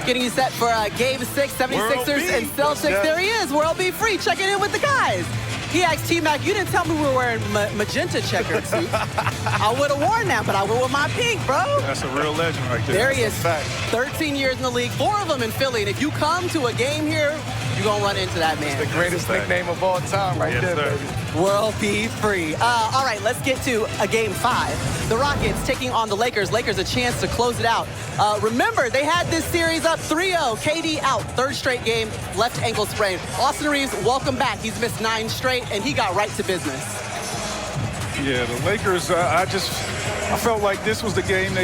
Getting you set for Game 6, 76ers and Celtics. There he is, World B Free, checking in with the guys. He asked T-Mac, you didn't tell me we were wearing magenta checkered suits. I would have worn that, but I went with my pink, bro. That's a real legend right there. There he is. 13 years in the league, 4 of them in Philly. And if you come to a game here, you're going to run into that man. It's the greatest nickname of all time right there, baby. World B Free. All right, let's get to a Game 5. The Rockets taking on the Lakers. Lakers a chance to close it out. Remember, they had this series up 3-0. KD out, 3rd straight game, left ankle sprain. Austin Reeves, welcome back. He's missed 9 straight, and he got right to business. Yeah, the Lakers, I felt like this was the game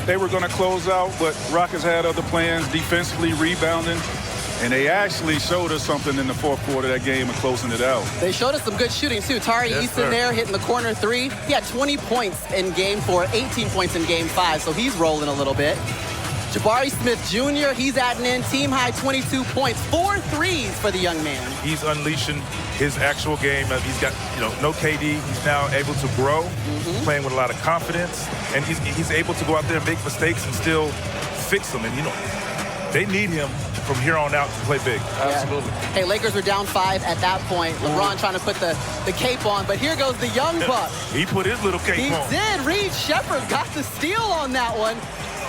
they were going to close out, but Rockets had other plans, defensively rebounding. And they actually showed us something in the 4th quarter of that game and closing it out. They showed us some good shooting, too. Tari Easton there hitting the corner 3. He had 20 points in Game 4, 18 points in Game 5, so he's rolling a little bit. Jabari Smith Jr., he's adding in team-high 22 points, 4 threes for the young man. He's unleashing his actual game. He's got, no KD. He's now able to grow, playing with a lot of confidence, and he's able to go out there and make mistakes and still fix them. And, they need him from here on out to play big. Absolutely. Hey, Lakers were down 5 at that point. LeBron trying to put the cape on, but here goes the young buck. He put his little cape on. He did. Reed Shepherd got the steal on that one.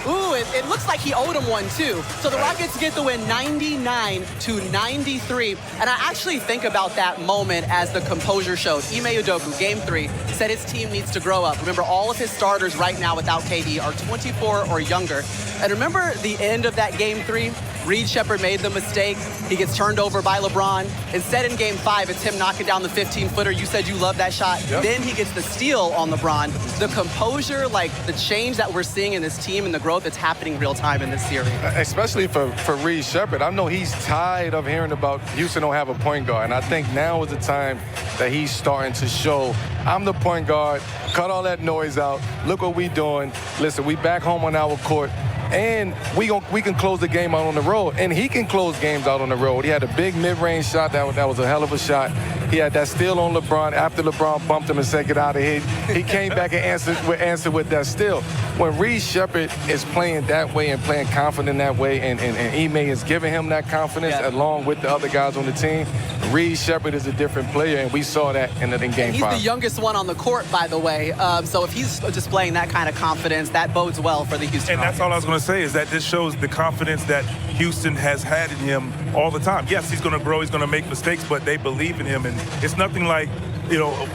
Ooh, it looks like he owed him one, too. So the Rockets get the win 99-93. And I actually think about that moment as the composure showed. Ime Udoka, Game 3, said his team needs to grow up. Remember, all of his starters right now without KD are 24 or younger. And remember the end of that Game 3? Reed Shepherd made the mistake. He gets turned over by LeBron. Instead, in Game 5, it's him knocking down the 15-footer. You said you love that shot. Yep. Then he gets the steal on LeBron. The composure, like the change that we're seeing in this team and the growth that's happening real time in this series. Especially for Reed Shepherd. I know he's tired of hearing about Houston don't have a point guard. And I think now is the time that he's starting to show, I'm the point guard. Cut all that noise out. Look what we doing. Listen, we back home on our court. And we can close the game out on the road. And he can close games out on the road. He had a big mid-range shot. That was a hell of a shot. He had that steal on LeBron after LeBron bumped him and said, get out of here. He came back and answered with that steal. When Reed Shepherd is playing that way and playing confident that way, and Ime is giving him that confidence along with the other guys on the team, Reed Shepherd is a different player, and we saw that in Game 5. He's the youngest one on the court, by the way. So if he's displaying that kind of confidence, that bodes well for the Houston Rockets. And that's all I was going to say is that this shows the confidence that Houston has had in him all the time. Yes, he's going to grow, he's going to make mistakes, but they believe in him. And it's nothing like,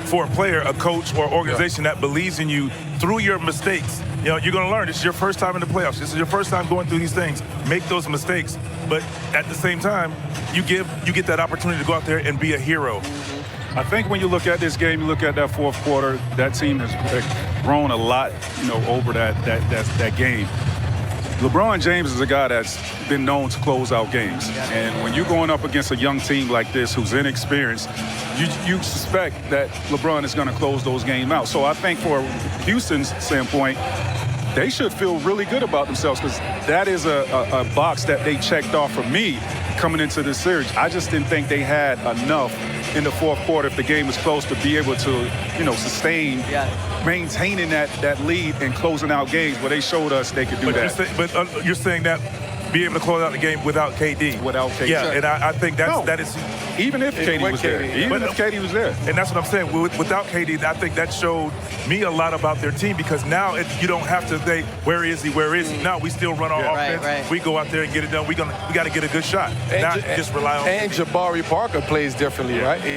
for a player, a coach, or organization that believes in you through your mistakes. You're going to learn. This is your first time in the playoffs. This is your first time going through these things. Make those mistakes. But at the same time, you get that opportunity to go out there and be a hero. I think when you look at this game, you look at that 4th quarter, that team has grown a lot, over that game. LeBron James is a guy that's been known to close out games. And when you're going up against a young team like this who's inexperienced, you suspect that LeBron is going to close those games out. So I think for Houston's standpoint, they should feel really good about themselves because that is a box that they checked off for me coming into this series. I just didn't think they had enough in the 4th quarter if the game was close to be able to, sustain, maintaining that lead and closing out games. But they showed us they could do that. You're saying that be able to close out the game without KD. Without KD. Yeah, and I think that is. Even if KD was there. Even if KD was there. And that's what I'm saying. Without KD, I think that showed me a lot about their team because now you don't have to say, where is he? Now we still run our offense. Right. We go out there and get it done. We got to get a good shot. And not just rely on And KD. Jabari Parker plays differently, right? He's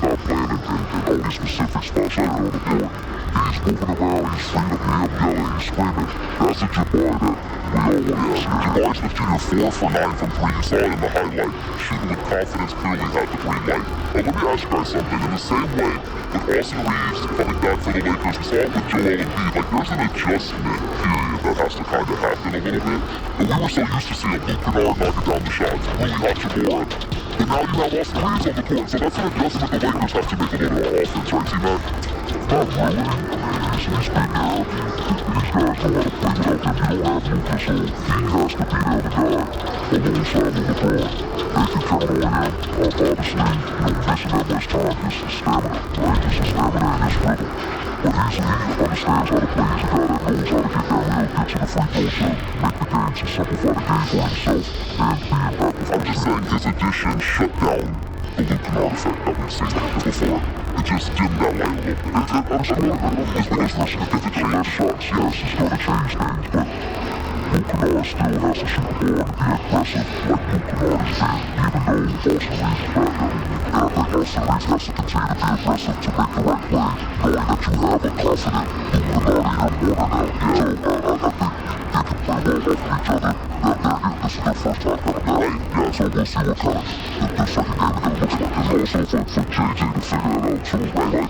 not playing in only specific spots right on the board. He's moving around, he's freedom, he's yelling, he's screaming. That's the Jabari that we all want to see. Jabari's been shooting 4 for 9 from 3. You saw it in the highlight. Shooting with confidence, clearly had the green light. But let me ask you guys something. In the same way, with Austin Reeves coming back for the Lakers, we saw it with Joel Embiid. Like, there's an adjustment period that has to kind of happen a little bit. But we were so used to seeing Luke Kennard knocking down the shots, really hot Jabari. But now you have Austin Reeves on the court, so that's an adjustment the Lakers have to make a little more offense, right, T-Mac? Not really. He's been there. These guys know how to play without them. You don't have Lucas, so he has to be there, the guy, alongside of LeBron. They can count on him. Obviously, missing that much time, just stamina, right? Just stamina. stamina and his rhythm. But he understands how to play. He's a guy that knows how to get downhill, get to the free throw shot, make the game, to simplify the game for himself, and be impactful. I'm just saying his addition shut down the Luke Kennard effect that we've seen before. It just dimmed that light a little bit. His biggest risk is to get less shots. Yes, it's going to change things, but Luke Kennard still has to shoot the ball and be aggressive like Luke Kennard has been, even though Austin Reeves is back there. And I think Austin Reeves has to continue to be aggressive to make the right play, knowing that you have a confident Luke Kennard in your corner now. So I think they can play well off of each other. This is their first time coming down. Yeah, so we'll see what kind of the second game again looks like.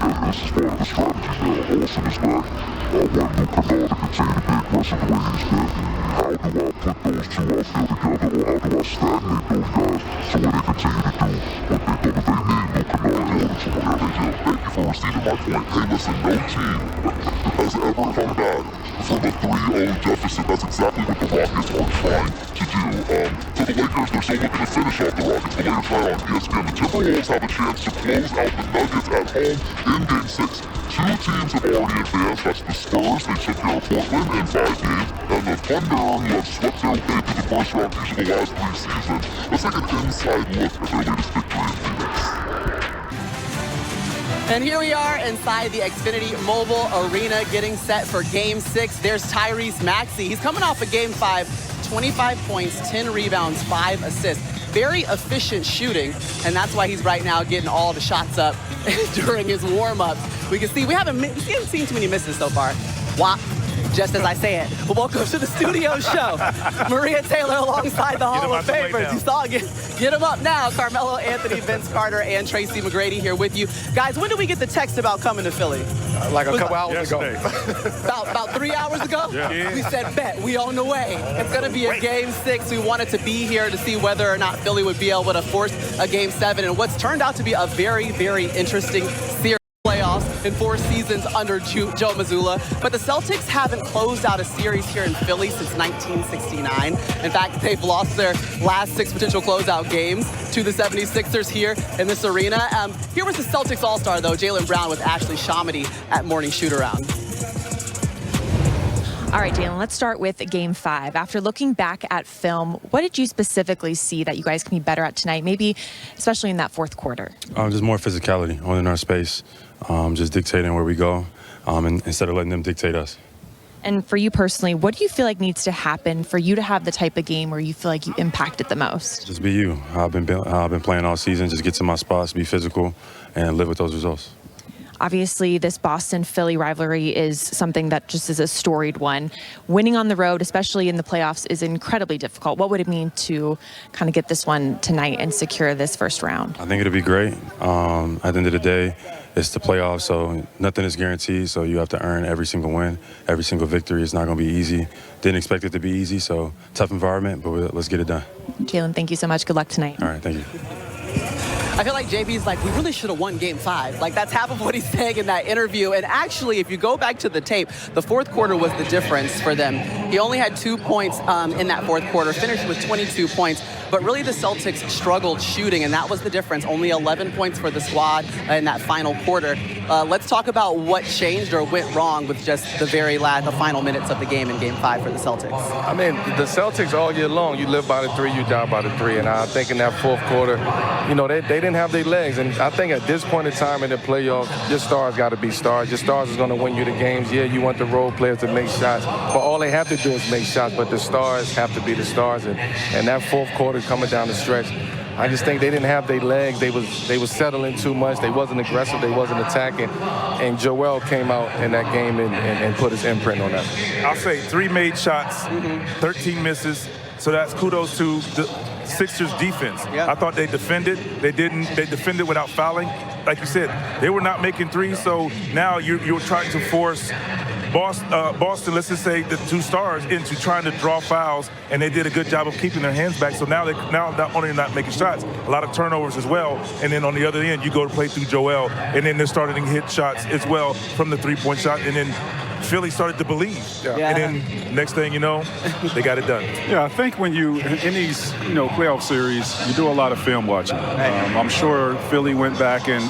And also for JJ to figure that out too. Like, this is part of the strategy now. Austin is back. I want Luke Kennard to continue to be aggressive the way he's been. How do I put those two out there together, or how do I stagnate those guys so when they continue to do what they do? They need Luke Kennard in order to win every game. Thank you for receiving my point. Hey, listen, no team has ever come back from a 3-0 deficit. That's exactly what the Rockets are trying to do. For the Lakers, they're still looking to finish off the Rockets. The Lakers tonight on ESPN. The Timberwolves have a chance to close out the Nuggets at home in Game 6. Two teams have already advanced. That's the Spurs. They took care of Portland in 5 games. And the Thunder, who have swept their way to the first round each of the last 3 seasons. Let's take an inside look at their latest victory in Phoenix. And here we are inside the Xfinity Mobile Arena getting set for Game 6. There's Tyrese Maxey. He's coming off of Game 5, 25 points, 10 rebounds, 5 assists. Very efficient shooting, and that's why he's right now getting all the shots up during his warm-ups. We can see we haven't seen too many misses so far. Wow. Just as I say it. Well, welcome to the studio show. Maria Taylor alongside the Hall of Famers. You saw it. Get him up now. Carmelo Anthony, Vince Carter, and Tracy McGrady here with you. Guys, when did we get the text about coming to Philly? Like a couple hours ago. About 3 hours ago? Yeah. We said, bet, we on the way. It's going to be a Game 6. We wanted to be here to see whether or not Philly would be able to force a Game 7. And what's turned out to be a very, very interesting series. Playoffs in 4 seasons under Joe Mazzulla, but the Celtics haven't closed out a series here in Philly since 1969. In fact, they've lost their last 6 potential closeout games to the 76ers here in this arena. Here was the Celtics All-Star, though, Jaylen Brown with Ashley Shamity at Morning Shoot-Around. All right, Jaylen, let's start with Game 5. After looking back at film, what did you specifically see that you guys can be better at tonight, maybe especially in that fourth quarter? Just more physicality, owning our space, just dictating where we go, and instead of letting them dictate us. And for you personally, what do you feel like needs to happen for you to have the type of game where you feel like you impacted the most? Just be you. How I've been playing all season, just get to my spots, be physical, and live with those results. Obviously, this Boston-Philly rivalry is something that just is a storied one. Winning on the road, especially in the playoffs, is incredibly difficult. What would it mean to kind of get this one tonight and secure this first round? I think it'll be great. At the end of the day, it's the playoffs, so nothing is guaranteed, so you have to earn every single win, every single victory. It's not going to be easy. Didn't expect it to be easy, so tough environment, but let's get it done. Jaylen, thank you so much. Good luck tonight. All right, thank you. I feel like JB's like, we really should have won Game 5. Like, that's half of what he's saying in that interview. And actually, if you go back to the tape, the fourth quarter was the difference for them. He only had 2 points in that fourth quarter, finished with 22 points. But really, the Celtics struggled shooting, and that was the difference. Only 11 points for the squad in that final quarter. Let's talk about what changed or went wrong with just the final minutes of the game in Game 5 for the Celtics. I mean, the Celtics all year long, you live by the 3, you die by the 3. And I think in that fourth quarter, you know, they didn't have their legs. And I think at this point in time in the playoffs, your stars got to be stars. Your stars is going to win you the games. Yeah, you want the role players to make shots, but all they have to do is make shots. But the stars have to be the stars. And that fourth quarter coming down the stretch, I just think they didn't have their legs. They was settling too much. They wasn't aggressive. They wasn't attacking. And Joel came out in that game and put his imprint on that. I'll say 3 made shots, 13 misses. So that's kudos to the Sixers defense. Yeah. I thought they defended. They defended without fouling. Like you said, they were not making threes. So now you're trying to force Boston, let's just say the 2 stars, into trying to draw fouls, and they did a good job of keeping their hands back. So now not only not making shots, a lot of turnovers as well. And then on the other end, you go to play through Joel, and then they're starting to hit shots as well from the 3-point shot. And then Philly started to believe. Yeah. And then next thing you know, they got it done. Yeah, I think when you, in these, playoff series, you do a lot of film watching. I'm sure Philly went back and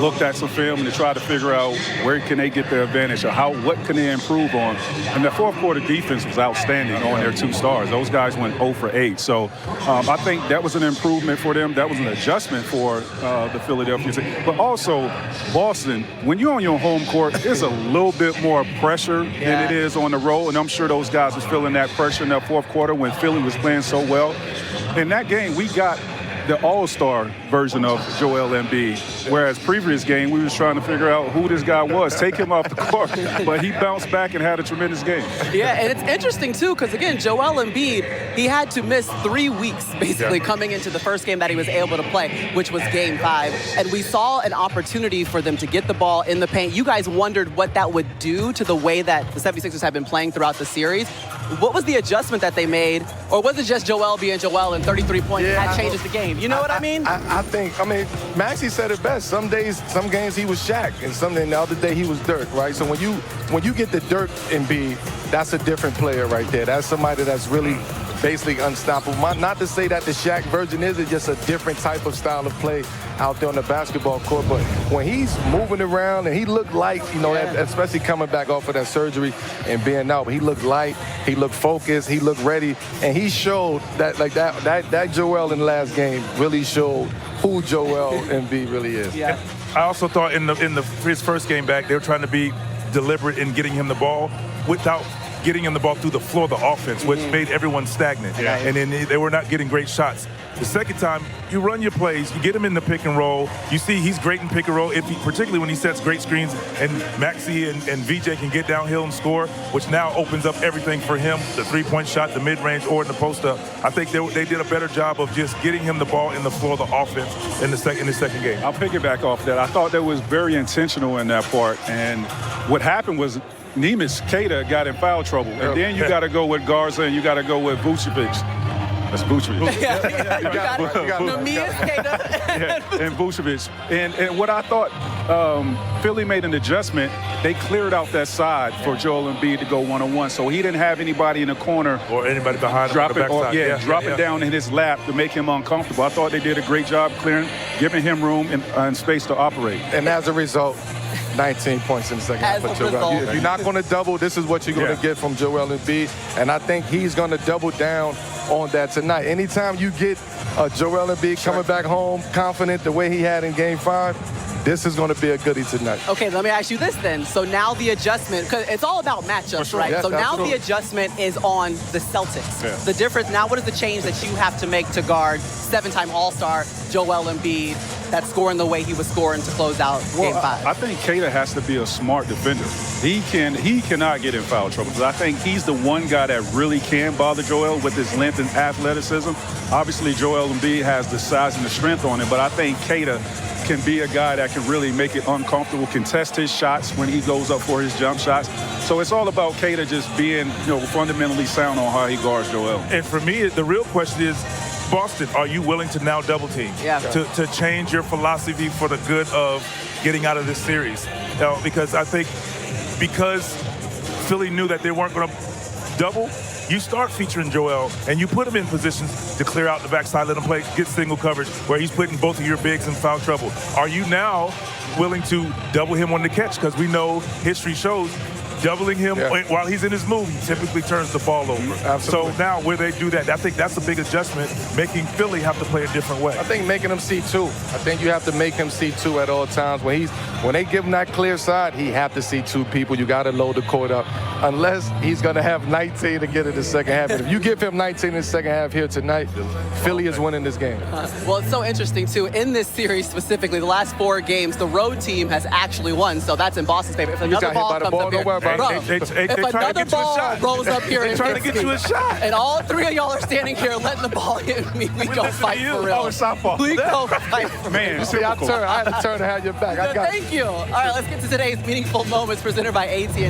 looked at some film to try to figure out where can they get their advantage or what can they improve on. And the fourth quarter defense was outstanding on their 2 stars. Those guys went 0 for 8. So I think that was an improvement for them. That was an adjustment for the Philadelphia team. But also, Boston, when you're on your home court, there's a little bit more pressure than it is on the road. And I'm sure those guys was feeling that pressure in that fourth quarter when Philly was playing so well. In that game, we got the all-star version of Joel Embiid, whereas previous game, we was trying to figure out who this guy was, take him off the court, but he bounced back and had a tremendous game. Yeah, and it's interesting, too, because, again, Joel Embiid, he had to miss 3 weeks, basically, coming into the first game that he was able to play, which was Game 5, and we saw an opportunity for them to get the ball in the paint. You guys wondered what that would do to the way that the 76ers have been playing throughout the series. What was the adjustment that they made, or was it just Joel being Joel and 33 points that changes the game? You know what I mean? I think, Maxey said it best. Some days, some games he was Shaq, and the other day he was Dirk, right? So when you get the Dirk Embiid, that's a different player right there. That's somebody that's really basically unstoppable. Not to say that the Shaq version is, it's just a different type of style of play out there on the basketball court. But when he's moving around and he looked light, especially coming back off of that surgery and being out, but he looked light, he looked focused, he looked ready, and he showed that Joel in the last game really showed who Joel Embiid really is. Yeah. I also thought in his first game back, they were trying to be deliberate in getting him the ball without getting him the ball through the floor of the offense, which made everyone stagnant. Yeah. And then they were not getting great shots. The second time, you run your plays, you get him in the pick and roll. You see he's great in pick and roll, particularly when he sets great screens, and Maxey and VJ can get downhill and score, which now opens up everything for him, the three-point shot, the mid-range, or in the post-up. I think they did a better job of just getting him the ball in the floor of the offense in the second game. I'll piggyback off that. I thought that was very intentional in that part, and what happened was Neemias Queta got in foul trouble, and then you got to go with Garza and you got to go with Vucevic. That's Vucevic. You got Neemias Queta. And Vucevic. And what I thought, Philly made an adjustment. They cleared out that side for Joel Embiid to go one-on-one, so he didn't have anybody in the corner or anybody behind him. Drop it down in his lap to make him uncomfortable. I thought they did a great job clearing, giving him room and space to operate. And as a result, 19 points in the second half. If you're not going to double, this is what you're going to get from Joel Embiid. And I think he's going to double down on that tonight. Anytime you get Joel Embiid coming back home confident the way he had in Game 5, this is going to be a goodie tonight. Okay, let me ask you this then. So now the adjustment, because it's all about matchups, right? Yes, so now absolutely. the adjustment is on the Celtics. Yeah. The difference now, what is the change that you have to make to guard 7-time All-Star Joel Embiid that's scoring the way he was scoring to close out Game 5? I think Queta has to be a smart defender. He cannot get in foul trouble, because I think he's the one guy that really can bother Joel with his length and athleticism. Obviously, Joel Embiid has the size and the strength on him, but I think Queta can be a guy that can really make it uncomfortable, contest his shots when he goes up for his jump shots. So it's all about Queta just being, fundamentally sound on how he guards Joel. And for me, the real question is, Boston, are you willing to now double team? Yeah. To change your philosophy for the good of getting out of this series? Because I think because Philly knew that they weren't going to double, you start featuring Joel and you put him in positions to clear out the backside, let him play, get single coverage where he's putting both of your bigs in foul trouble. Are you now willing to double him on the catch? Because we know history shows doubling him while he's in his move, he typically turns the ball over. Absolutely. So now where they do that, I think that's a big adjustment, making Philly have to play a different way. I think making him see two. I think you have to make him see two at all times. When they give him that clear side, he have to see two people. You got to load the court up, unless he's going to have 19 to get it in the second half. And if you give him 19 in the second half here tonight, Philly is winning this game. Well, it's so interesting, too. In this series specifically, the last 4 games, the road team has actually won, so that's in Boston's favor. If another ball comes up here, if another ball rolls up here and trying to get you a shot, and all 3 of y'all are standing here letting the ball hit me, we go fight for real. Oh, it's softball. We go fight for real. Man, See, I had to turn to have your back. Thank you. All right, let's get to today's meaningful moments presented by AT&T.